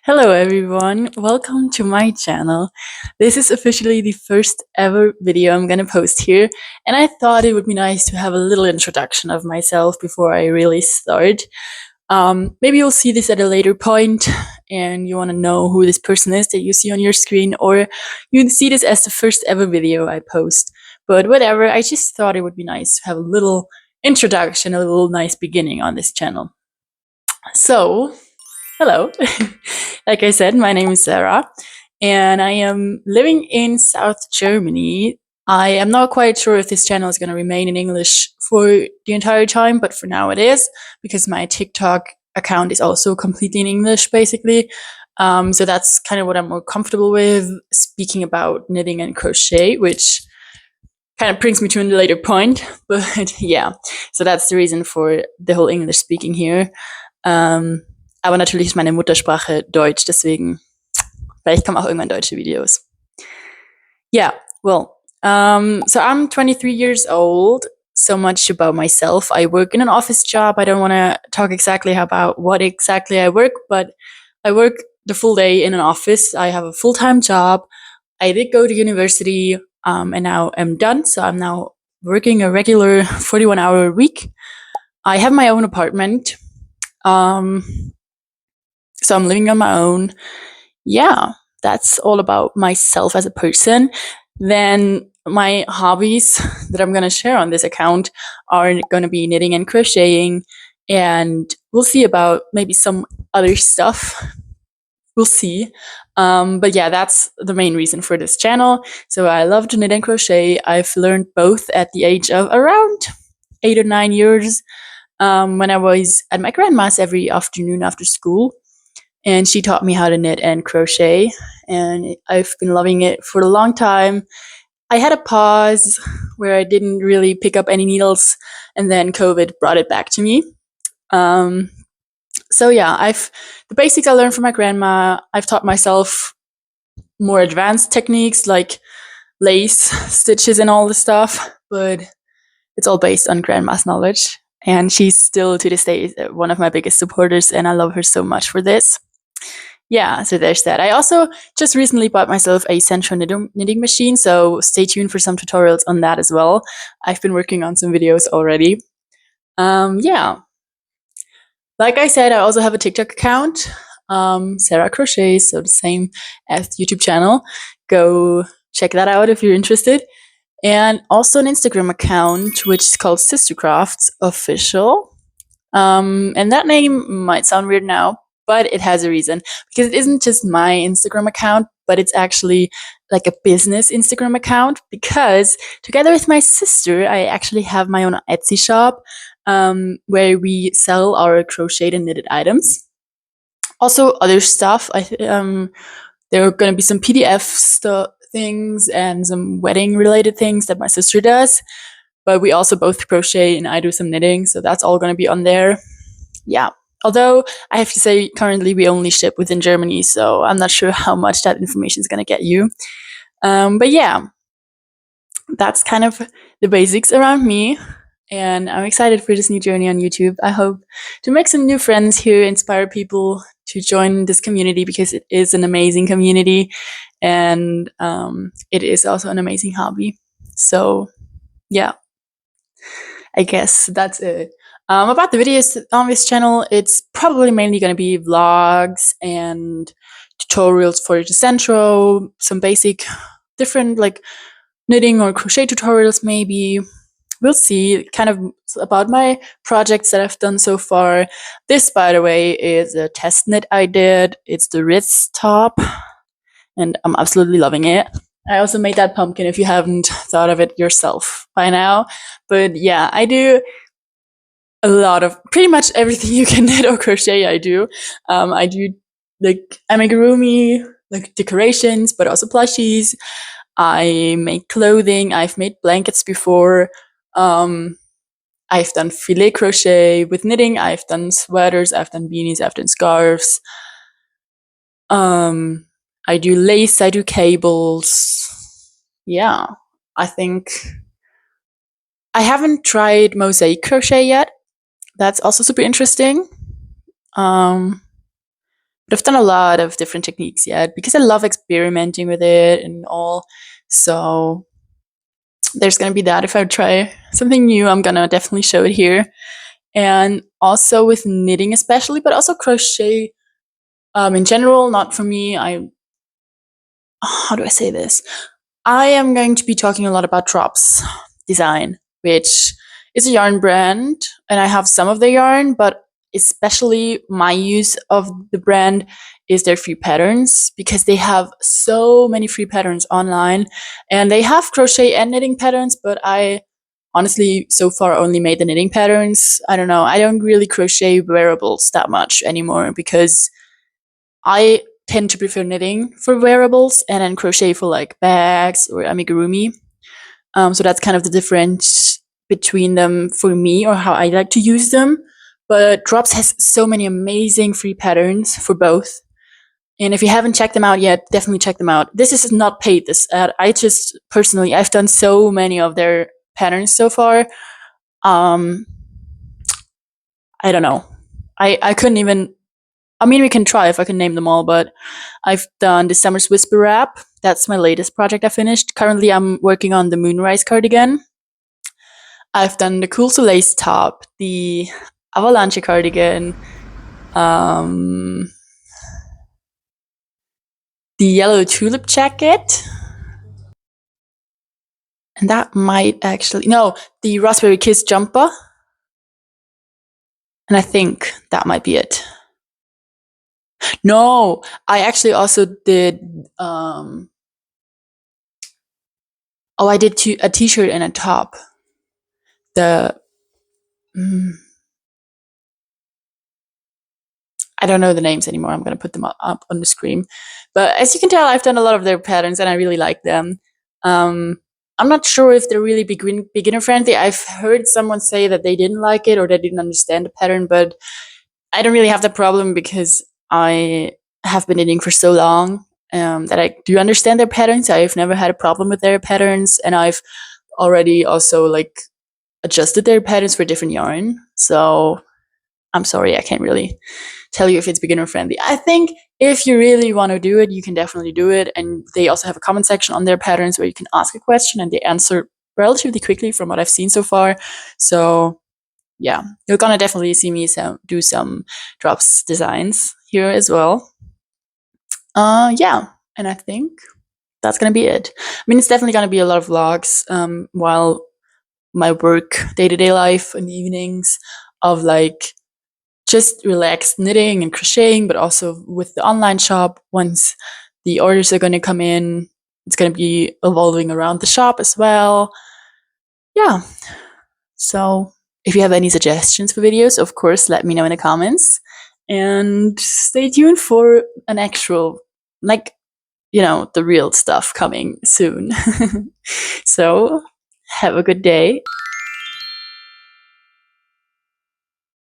Hello everyone, welcome to my channel. This is officially the first ever video I'm gonna post here, and I thought it would be nice to have a little introduction of myself before I really start. Maybe you'll see this at a later point and you want to know who this person is that you see on your screen, or you see this as the first ever video I post. But whatever, I just thought it would be nice to have a little introduction, a little nice beginning on this channel. So, hello. Like I said, my name is Sarah, and I am living in South Germany. I am not quite sure if this channel is going to remain in English for the entire time, but for now it is, because my TikTok account is also completely in English, basically. So that's kind of what I'm more comfortable with, speaking about knitting and crochet, which kind of brings me to a later point. But yeah, so that's the reason for the whole English speaking here. Aber natürlich ist meine Muttersprache Deutsch, deswegen vielleicht kommen auch irgendwann deutsche Videos. Yeah, well, so I'm 23 years old. So much about myself. I work in an office job. I don't want to talk exactly about what exactly I work, but I work the full day in an office. I have a full-time job. I did go to university, and now I'm done. So I'm now working a regular 41-hour week. I have my own apartment. So I'm living on my own. Yeah, that's all about myself as a person. Then my hobbies that I'm going to share on this account are going to be knitting and crocheting, and we'll see about maybe some other stuff. We'll see. But yeah, that's the main reason for this channel. So I love to knit and crochet. I've learned both at the age of around 8 or 9 years, when I was at my grandma's every afternoon after school. And she taught me how to knit and crochet, and I've been loving it for a long time. I had a pause where I didn't really pick up any needles, and then COVID brought it back to me. So yeah, the basics I learned from my grandma. I've taught myself more advanced techniques like lace stitches and all this stuff, but it's all based on grandma's knowledge, and she's still to this day one of my biggest supporters, and I love her so much for this. Yeah, so there's that. I also just recently bought myself a central knitting machine, so stay tuned for some tutorials on that as well. I've been working on some videos already. Yeah. Like I said, I also have a TikTok account, Sarah.crochets, so the same as the YouTube channel. Go check that out if you're interested. And also an Instagram account, which is called Sistercrafts Official. And that name might sound weird now, but it has a reason, because it isn't just my Instagram account, but it's actually like a business Instagram account, because together with my sister, I actually have my own Etsy shop, where we sell our crocheted and knitted items. Also other stuff. There are going to be some PDF things and some wedding related things that my sister does. But we also both crochet and I do some knitting, so that's all going to be on there. Yeah. Although I have to say, currently we only ship within Germany, so I'm not sure how much that information is going to get you. But yeah, that's kind of the basics around me, and I'm excited for this new journey on YouTube. I hope to make some new friends here, inspire people to join this community, because it is an amazing community, and it is also an amazing hobby. So yeah, I guess that's it. About the videos on this channel, it's probably mainly going to be vlogs and tutorials for the centro, some basic different like knitting or crochet tutorials maybe. We'll see, kind of about my projects that I've done so far. This, by the way, is a test knit I did. It's the Ritz top, and I'm absolutely loving it. I also made that pumpkin, if you haven't thought of it yourself by now. But yeah, I do a lot of pretty much everything you can knit or crochet. I do like amigurumi, like decorations, but also plushies. I make clothing. I've made blankets before. I've done filet crochet with knitting. I've done sweaters. I've done beanies. I've done scarves. I do lace. I do cables. Yeah, I think I haven't tried mosaic crochet yet. That's also super interesting, because But I've done a lot of different techniques yet because I love experimenting with it and all. So there's going to be that. If I try something new, I'm going to definitely show it here. And also with knitting especially, but also crochet in general, not for me. How do I say this? I am going to be talking a lot about Drops Design, which is a yarn brand, and I have some of the yarn, but especially my use of the brand is their free patterns, because they have so many free patterns online, and they have crochet and knitting patterns, but I honestly so far only made the knitting patterns. I don't know. I don't really crochet wearables that much anymore because I tend to prefer knitting for wearables and then crochet for like bags or amigurumi. So that's kind of the difference between them for me, or how I like to use them. But Drops has so many amazing free patterns for both. And if you haven't checked them out yet, definitely check them out. This is not paid, this ad. I just personally, I've done so many of their patterns so far. I don't know. I couldn't even, I mean, we can try if I can name them all, but I've done the Summer's Whisper wrap. That's my latest project I finished. Currently, I'm working on the Moonrise cardigan. I've done the Cool to Lace top, the Avalanche cardigan, the Yellow Tulip jacket, and that might actually, no, the Raspberry Kiss jumper. And I think that might be it. No, I actually also did, I did a t-shirt and a top. The, I don't know the names anymore. I'm going to put them up on the screen. But as you can tell, I've done a lot of their patterns and I really like them. I'm not sure if they're really beginner friendly. I've heard someone say that they didn't like it or they didn't understand the pattern, but I don't really have that problem because I have been knitting for so long that I do understand their patterns. I've never had a problem with their patterns, and I've already also like adjusted their patterns for different yarn. So I'm sorry, I can't really tell you if it's beginner friendly. I think if you really want to do it, you can definitely do it. And they also have a comment section on their patterns where you can ask a question and they answer relatively quickly from what I've seen so far. So yeah, you're gonna definitely see me do some Drops designs here as well. Yeah, and I think that's gonna be it. I mean, it's definitely gonna be a lot of vlogs while my work day-to-day life in the evenings of like just relaxed knitting and crocheting, but also with the online shop. Once the orders are going to come in, it's going to be evolving around the shop as well. Yeah. So if you have any suggestions for videos, of course, let me know in the comments. And stay tuned for an actual, like, the real stuff coming soon. So have a good day.